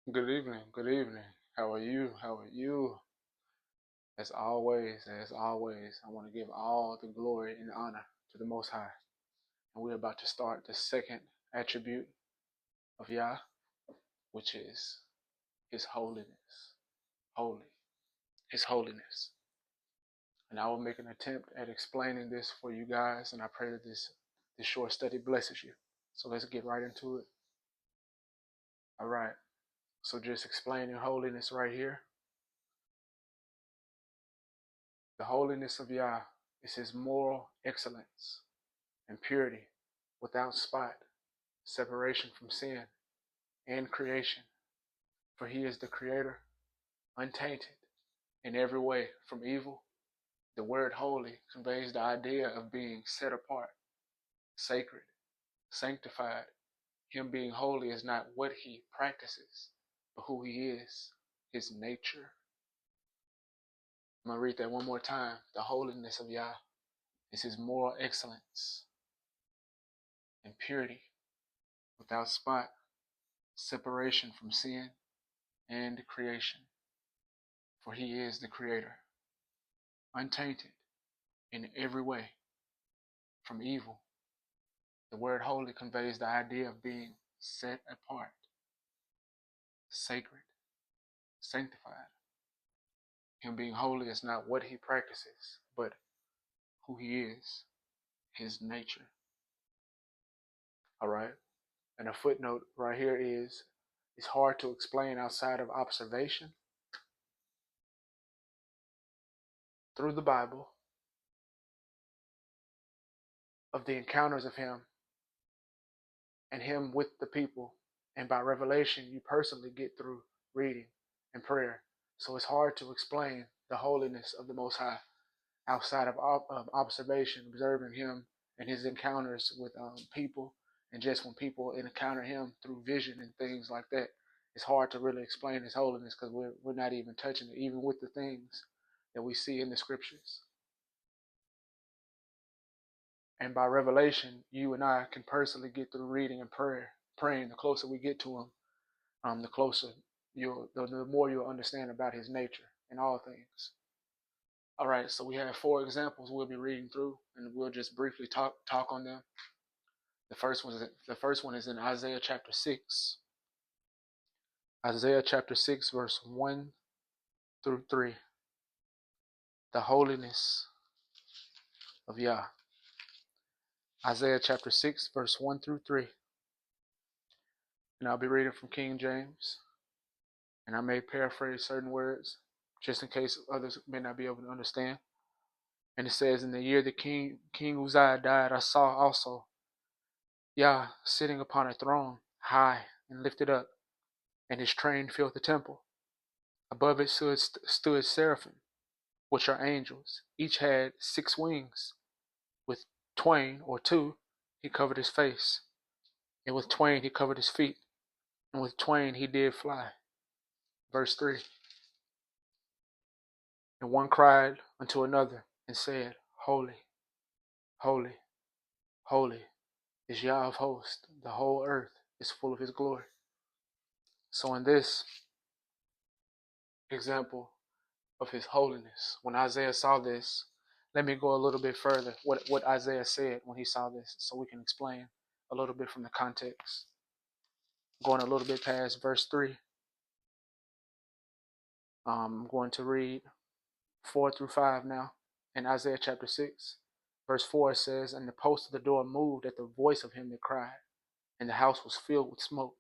Good evening. Good evening. How are you? How are you? As always, I want to give all the glory and honor to the Most High. And we're about to start the second attribute of Yah, which is His holiness. Holy. His holiness. And I will make an attempt at explaining this for you guys, and I pray that this short study blesses you. So let's get right into it. All right. So just explaining holiness right here. The holiness of Yah is His moral excellence and purity, without spot, separation from sin and creation. For He is the Creator, untainted in every way from evil. The word holy conveys the idea of being set apart, sacred, sanctified. Him being holy is not what He practices, but who He is, His nature. I'm going to read that one more time. The holiness of Yah is His moral excellence and purity, without spot, separation from sin and creation. For He is the Creator, untainted in every way from evil. The word holy conveys the idea of being set apart, sacred, sanctified. Him being holy is not what He practices, but who He is, His nature. All right. And a footnote right here is it's hard to explain outside of observation through the Bible of the encounters of Him and Him with the people, and by revelation you personally get through reading and prayer. So it's hard to explain the holiness of the Most High outside of observation, observing Him and His encounters with people, and just when people encounter Him through vision and things like that. It's hard to really explain His holiness because we're not even touching it, even with the things that we see in the scriptures. And by revelation, you and I can personally get through reading and praying. The closer we get to Him, the closer the more you'll understand about His nature in all things. All right, so we have 4 examples we'll be reading through, and we'll just briefly talk on them. The first one is in Isaiah chapter 6. Isaiah chapter 6, verse 1 through 3. The holiness of Yah. Isaiah chapter 6, verse 1 through 3. And I'll be reading from King James. And I may paraphrase certain words, just in case others may not be able to understand. And it says, in the year that King Uzziah died, I saw also Yah sitting upon a throne, high and lifted up, and His train filled the temple. Above it stood seraphim, which are angels. Each had 6 wings. With twain or 2 He covered His face, and with twain He covered His feet, and with twain He did fly. Verse 3. And one cried unto another and said, Holy, holy, holy is Yah of hosts. The whole earth is full of His glory. So in this example of His holiness, when Isaiah saw this, let me go a little bit further what Isaiah said when he saw this, so we can explain a little bit from the context. Going a little bit past verse 3, I'm going to read 4 through 5 now. In Isaiah chapter 6, verse 4 says, And the post of the door moved at the voice of him that cried, and the house was filled with smoke.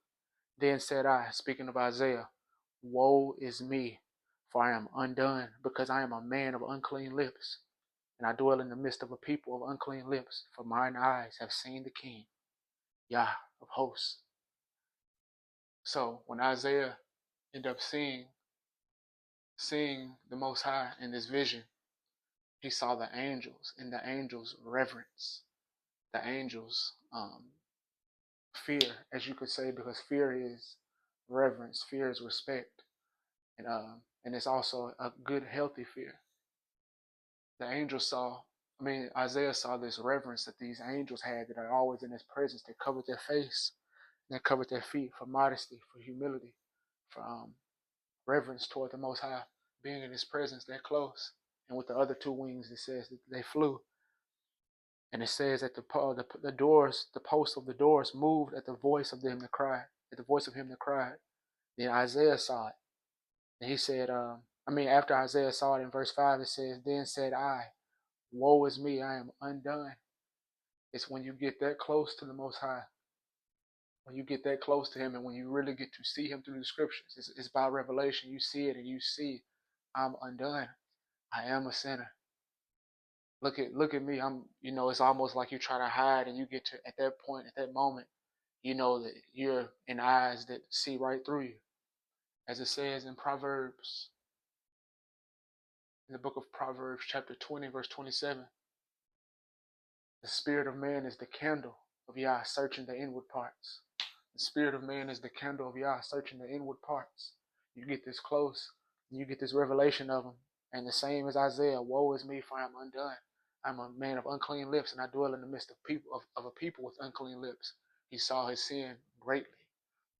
Then said I, speaking of Isaiah, Woe is me, for I am undone, because I am a man of unclean lips, and I dwell in the midst of a people of unclean lips, for mine eyes have seen the King, Yah of hosts. So when Isaiah ended up seeing the Most High in this vision, he saw the angels, and the angels reverence, the angels fear, as you could say, because fear is reverence, fear is respect, and it's also a good, healthy fear. The angels Isaiah saw this reverence that these angels had that are always in His presence. They covered their face, and they covered their feet for modesty, for humility, for reverence toward the Most High, being in His presence that close. And with the other two wings, it says that they flew. And it says that the doors, the posts of the doors moved at the voice of them that cried, at the voice of him that cried. Then Isaiah saw it. And he said, after Isaiah saw it in verse 5, it says, Then said I, woe is me, I am undone. It's when you get that close to the Most High, when you get that close to Him, and when you really get to see Him through the Scriptures. It's by revelation. You see it and you see, I'm undone. I am a sinner. Look at me. It's almost like you try to hide, and you get to, at that point, at that moment, you know that you're in eyes that see right through you. As it says in Proverbs, in the book of Proverbs, chapter 20, verse 27, the spirit of man is the candle of Yah, searching the inward parts. The spirit of man is the candle of Yah, searching the inward parts. You get this close, and you get this revelation of Him. And the same as Isaiah, woe is me, for I am undone. I'm a man of unclean lips, and I dwell in the midst of people of a people with unclean lips. He saw his sin greatly.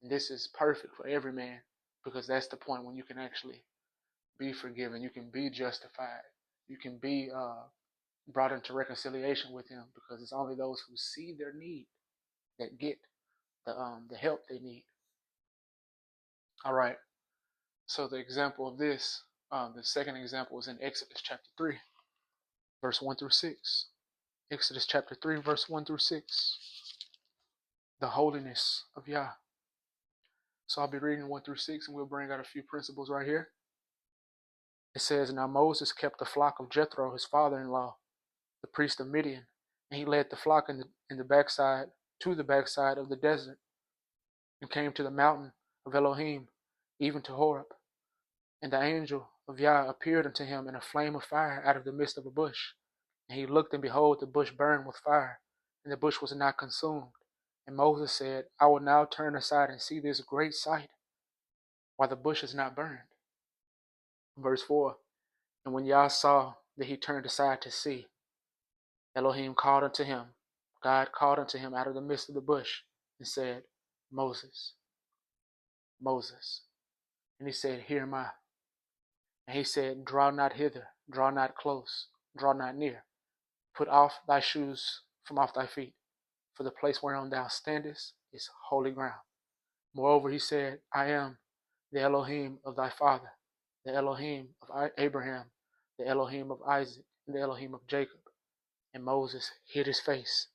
And this is perfect for every man, because that's the point when you can actually be forgiven. You can be justified. You can be brought into reconciliation with Him, because it's only those who see their need that get the help they need. All right. So the example of this, the second example is in Exodus chapter 3, verse 1 through 6. Exodus chapter 3, verse 1 through 6. The holiness of Yah. So I'll be reading 1 through 6, and we'll bring out a few principles right here. It says, Now Moses kept the flock of Jethro, his father-in-law, the priest of Midian, and he led the flock in the backside to the backside of the desert, and came to the mountain of Elohim, even to Horeb. And the angel of Yah appeared unto him in a flame of fire out of the midst of a bush. And he looked, and behold, the bush burned with fire, and the bush was not consumed. And Moses said, I will now turn aside and see this great sight, why the bush is not burned. Verse 4, And when Yah saw that he turned aside to see, Elohim called unto him, God called unto him out of the midst of the bush, and said, Moses, Moses. And he said, Here am I. And he said, Draw not hither, draw not close, draw not near. Put off thy shoes from off thy feet, for the place whereon thou standest is holy ground. Moreover, he said, I am the Elohim of thy father, the Elohim of Abraham, the Elohim of Isaac, and the Elohim of Jacob. And Moses hid his face,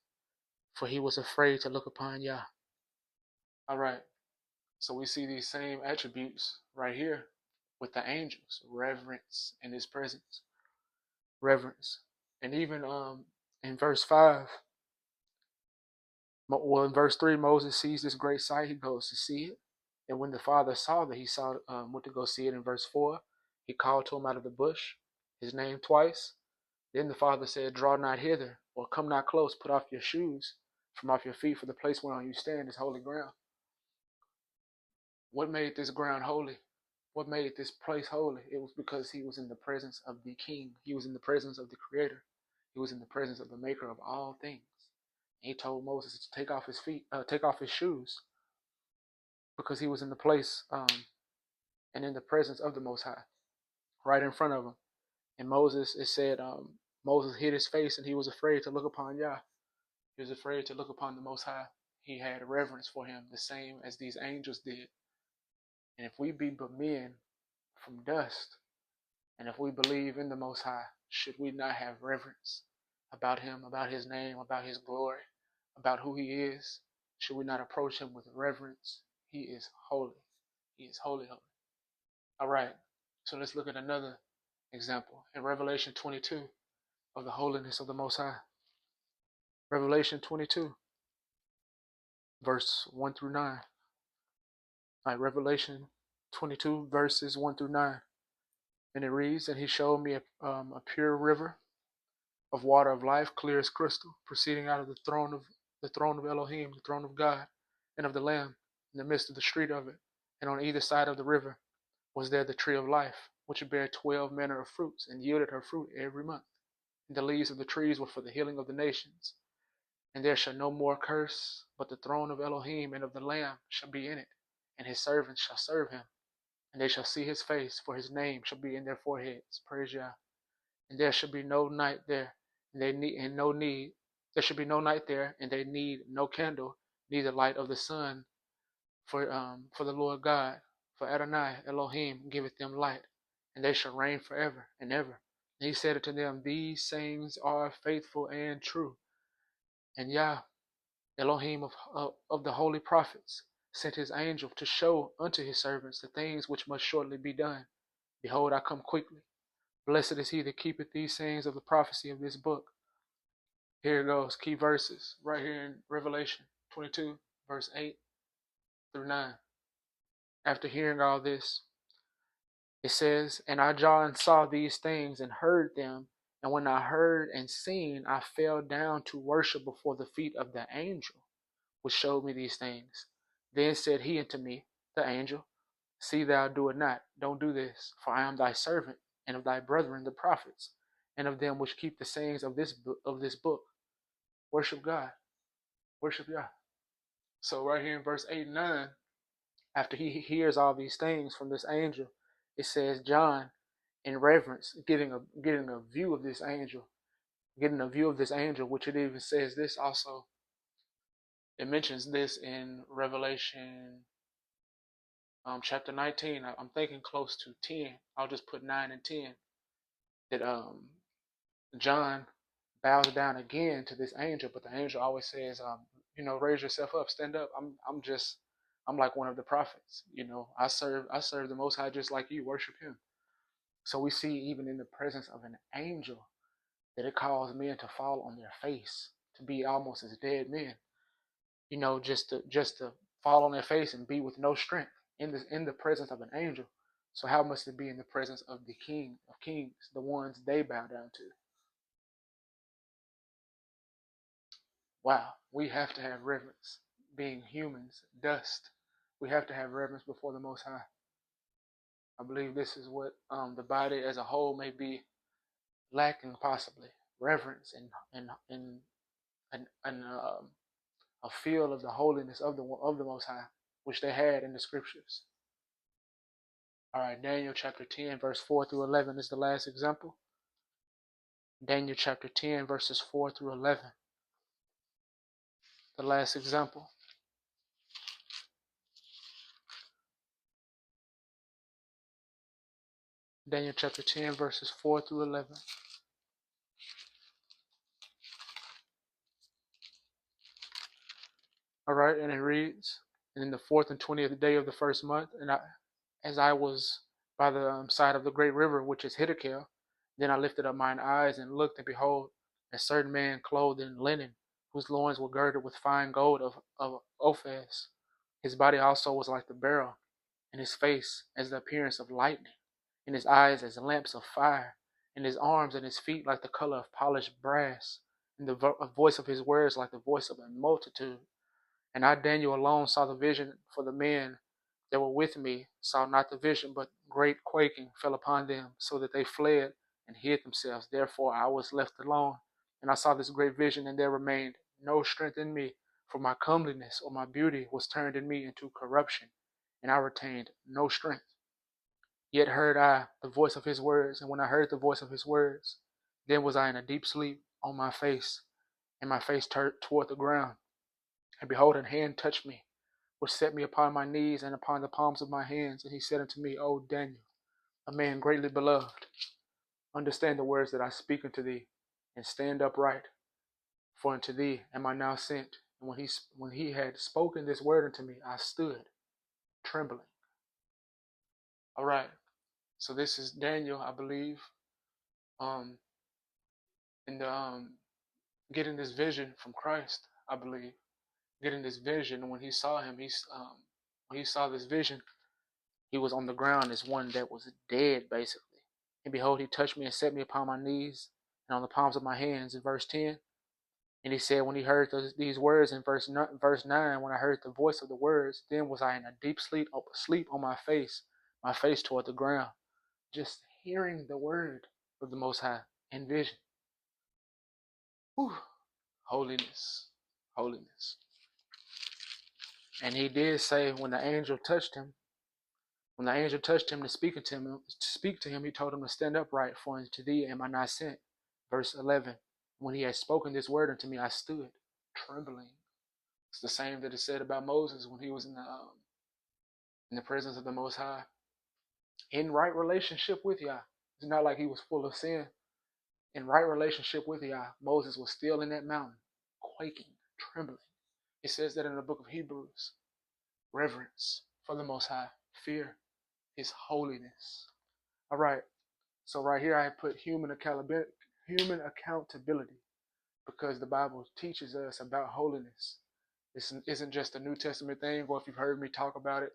for he was afraid to look upon Yah. All right, so we see these same attributes right here with the angels: reverence in His presence, reverence. And even in verse 5, in verse 3, Moses sees this great sight. He goes to see it. And when the father saw that, he went to go see it. In verse 4, he called to him out of the bush, his name twice. Then the father said, Draw not hither, or come not close. Put off your shoes from off your feet, for the place whereon you stand is holy ground. What made this ground holy? What made this place holy? It was because he was in the presence of the King. He was in the presence of the Creator. He was in the presence of the Maker of all things. And he told Moses to take off his shoes, because he was in the place and in the presence of the Most High, right in front of him. And Moses, it said, Moses hid his face, and he was afraid to look upon Yah. He was afraid to look upon the Most High. He had reverence for Him, the same as these angels did. And if we be but men from dust, and if we believe in the Most High, should we not have reverence about Him, about His name, about His glory, about who He is? Should we not approach Him with reverence? He is holy. He is holy, holy. All right, so let's look at another example in Revelation 22 of the holiness of the Most High. Revelation 22, verse 1 through 9. All right, Revelation 22, verses 1 through 9. And it reads, And he showed me a pure river of water of life, clear as crystal, proceeding out of the throne of Elohim, the throne of God, and of the Lamb, in the midst of the street of it. And on either side of the river was there the tree of life, which bare 12 manner of fruits, and yielded her fruit every month. And the leaves of the trees were for the healing of the nations. And there shall no more curse, but the throne of Elohim and of the Lamb shall be in it, and his servants shall serve him. and they shall see his face, for his name shall be in their foreheads. Praise Yah. And there shall be no night there, and they need and no need. There should be no night there, and they need no candle, neither light of the sun, for the Lord God, for Adonai Elohim giveth them light, and they shall reign forever and ever. And he said unto them, these sayings are faithful and true. And Yah, Elohim of the holy prophets, sent his angel to show unto his servants the things which must shortly be done. Behold, I come quickly. Blessed is he that keepeth these sayings of the prophecy of this book. Here it goes, key verses, right here in Revelation 22, verse 8 through 9. After hearing all this, it says, and I, John, saw these things and heard them. And when I heard and seen, I fell down to worship before the feet of the angel which showed me these things. Then said he unto me, the angel, see thou do it not. Don't do this, for I am thy servant, and of thy brethren the prophets, and of them which keep the sayings of this book. Worship God. Worship Yah. So right here in verse 8 and 9, after he hears all these things from this angel, it says John, in reverence, getting a view of this angel, which it even says this also. It mentions this in Revelation chapter 19. I'm thinking close to 10. I'll just put 9 and 10. That John bows down again to this angel, but the angel always says, raise yourself up, stand up. I'm like one of the prophets. I serve the Most High just like you. Worship Him. So we see even in the presence of an angel that it calls men to fall on their face, to be almost as dead men. Just to fall on their face and be with no strength in the presence of an angel. So how must it be in the presence of the King of Kings, the ones they bow down to? Wow, we have to have reverence. Being humans, dust, we have to have reverence before the Most High. I believe this is what the body as a whole may be lacking, possibly reverence and a feel of the holiness of the Most High, which they had in the scriptures. All right, Daniel chapter 10, verse 4 through 11 is the last example. Daniel chapter 10, verses 4 through 11. The last example. Daniel chapter 10, verses 4 through 11. All right, and it reads, and in the 4th and 20th day of the first month, as I was by the side of the great river, which is Hiddekel, then I lifted up mine eyes and looked, and behold, a certain man clothed in linen, whose loins were girded with fine gold of Ophir. His body also was like the beryl, and his face as the appearance of lightning, and his eyes as lamps of fire, and his arms and his feet like the color of polished brass, and the voice of his words like the voice of a multitude. And I, Daniel, alone saw the vision, for the men that were with me saw not the vision, but great quaking fell upon them, so that they fled and hid themselves. Therefore I was left alone, and I saw this great vision, and there remained no strength in me, for my comeliness or my beauty was turned in me into corruption, and I retained no strength. Yet heard I the voice of his words, and when I heard the voice of his words, then was I in a deep sleep on my face, and my face turned toward the ground. And behold, an hand touched me, which set me upon my knees and upon the palms of my hands. And he said unto me, O Daniel, a man greatly beloved, understand the words that I speak unto thee, and stand upright, for unto thee am I now sent. And when he had spoken this word unto me, I stood trembling. All right, so this is Daniel, I believe, in the getting this vision from Christ, I believe. Getting this vision, and when he saw him, when he saw this vision, he was on the ground as one that was dead, basically. And behold, he touched me and set me upon my knees and on the palms of my hands, in verse 10. And he said, when he heard these words in verse 9, when I heard the voice of the words, then was I in a deep sleep on my face toward the ground, just hearing the word of the Most High in vision. Whew. Holiness, holiness. And he did say when the angel touched him, When the angel touched him to speak to him, he told him to stand upright, for unto thee am I not sent. Verse 11. When he had spoken this word unto me, I stood trembling. It's the same that is said about Moses when he was in the presence of the Most High, in right relationship with Yah. It's not like he was full of sin. In right relationship with Yah, Moses was still in that mountain, quaking, trembling. It says that in the book of Hebrews. Reverence for the Most High, fear His holiness. All right. So right here I put human accountability, because the Bible teaches us about holiness. This isn't just a New Testament thing, or if you've heard me talk about it,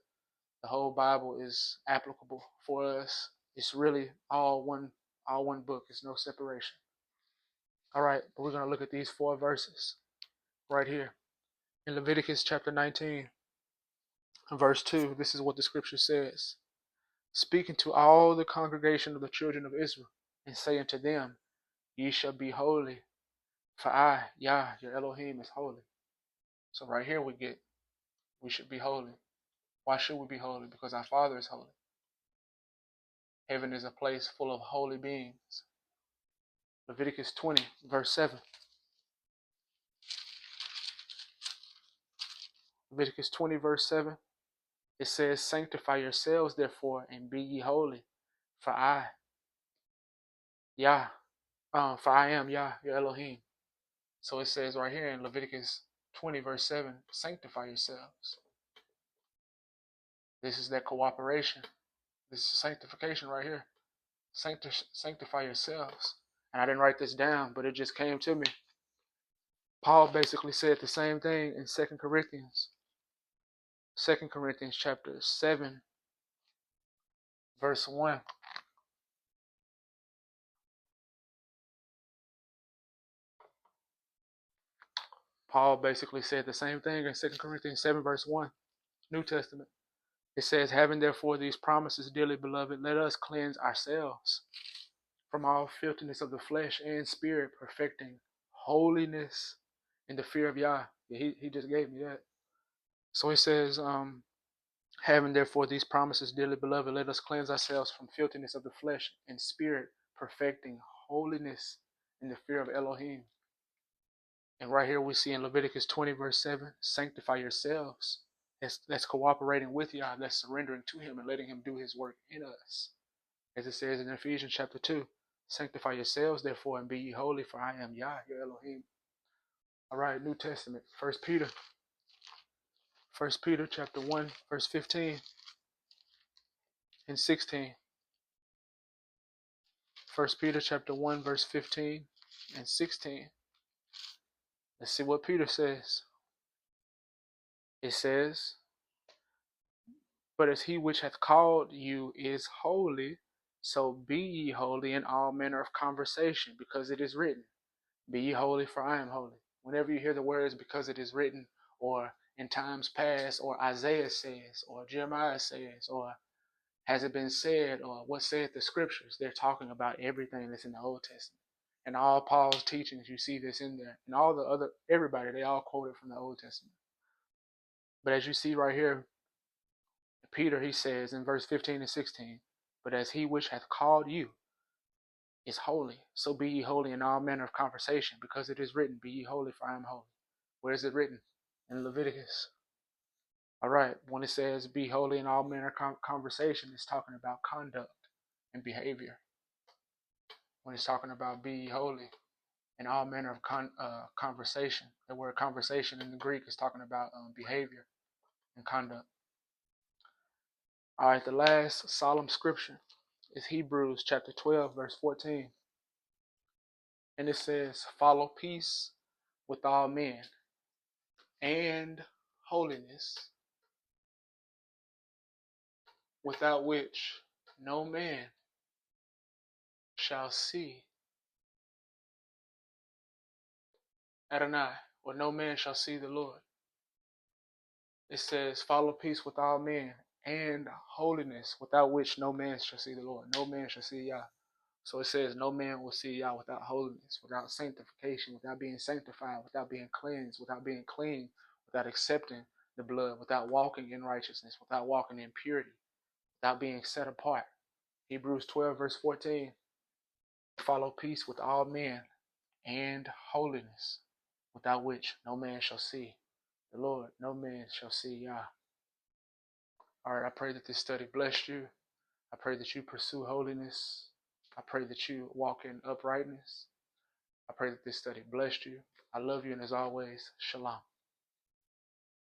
the whole Bible is applicable for us. It's really all one book. There's no separation. All right, but we're going to look at these 4 verses right here. In Leviticus chapter 19, verse 2, this is what the scripture says. Speaking to all the congregation of the children of Israel, and say unto them, Ye shall be holy, for I, Yah, your Elohim, is holy. So right here we should be holy. Why should we be holy? Because our Father is holy. Heaven is a place full of holy beings. Leviticus 20, verse 7. Leviticus 20, verse 7. It says, Sanctify yourselves, therefore, and be ye holy, for I, Yah, for I am Yah, your Elohim. So it says right here in Leviticus 20, verse 7, sanctify yourselves. This is that cooperation. This is sanctification right here. Sanctify yourselves. And I didn't write this down, but it just came to me. Paul basically said the same thing in 2 Corinthians. 2 Corinthians chapter 7, verse 1. Paul basically said the same thing in 2 Corinthians 7, verse 1, New Testament. It says, Having therefore these promises, dearly beloved, let us cleanse ourselves from all filthiness of the flesh and spirit, perfecting holiness in the fear of Yah. Yeah, he just gave me that. So it says, having therefore these promises, dearly beloved, let us cleanse ourselves from filthiness of the flesh and spirit, perfecting holiness in the fear of Elohim. And right here we see in Leviticus 20, verse 7, sanctify yourselves. That's cooperating with Yah. That's surrendering to Him and letting Him do His work in us. As it says in Ephesians chapter 2, sanctify yourselves, therefore, and be ye holy, for I am Yah, your Elohim. All right, New Testament, 1 Peter. 1 Peter chapter 1, verse 15 and 16. 1 Peter chapter 1, verse 15 and 16. Let's see what Peter says. It says, But as he which hath called you is holy, so be ye holy in all manner of conversation, because it is written, Be ye holy, for I am holy. Whenever you hear the words, because it is written, or in times past, or Isaiah says, or Jeremiah says, or has it been said, or what saith the scriptures, they're talking about everything that's in the Old Testament. And all Paul's teachings, you see this in there. And all the other, everybody, they all quoted from the Old Testament. But as you see right here, Peter, he says in verse 15 and 16, But as he which hath called you is holy, so be ye holy in all manner of conversation, because it is written, Be ye holy, for I am holy. Where is it written? In Leviticus. All right, when it says be holy in all manner of conversation, it's talking about conduct and behavior. When it's talking about be ye holy in all manner of conversation, the word conversation in the Greek is talking about behavior and conduct. All right, the last solemn scripture is Hebrews chapter 12, verse 14. And it says, Follow peace with all men and holiness, without which no man shall see Adonai, or no man shall see the Lord. It says, Follow peace with all men and holiness, without which no man shall see the Lord. No man shall see Yah. So it says, no man will see Yah without holiness, without sanctification, without being sanctified, without being cleansed, without being clean, without accepting the blood, without walking in righteousness, without walking in purity, without being set apart. Hebrews 12, verse 14. Follow peace with all men and holiness, without which no man shall see the Lord, no man shall see Yah. All right, I pray that this study blessed you. I pray that you pursue holiness. I pray that you walk in uprightness. I pray that this study blessed you. I love you, and as always, shalom.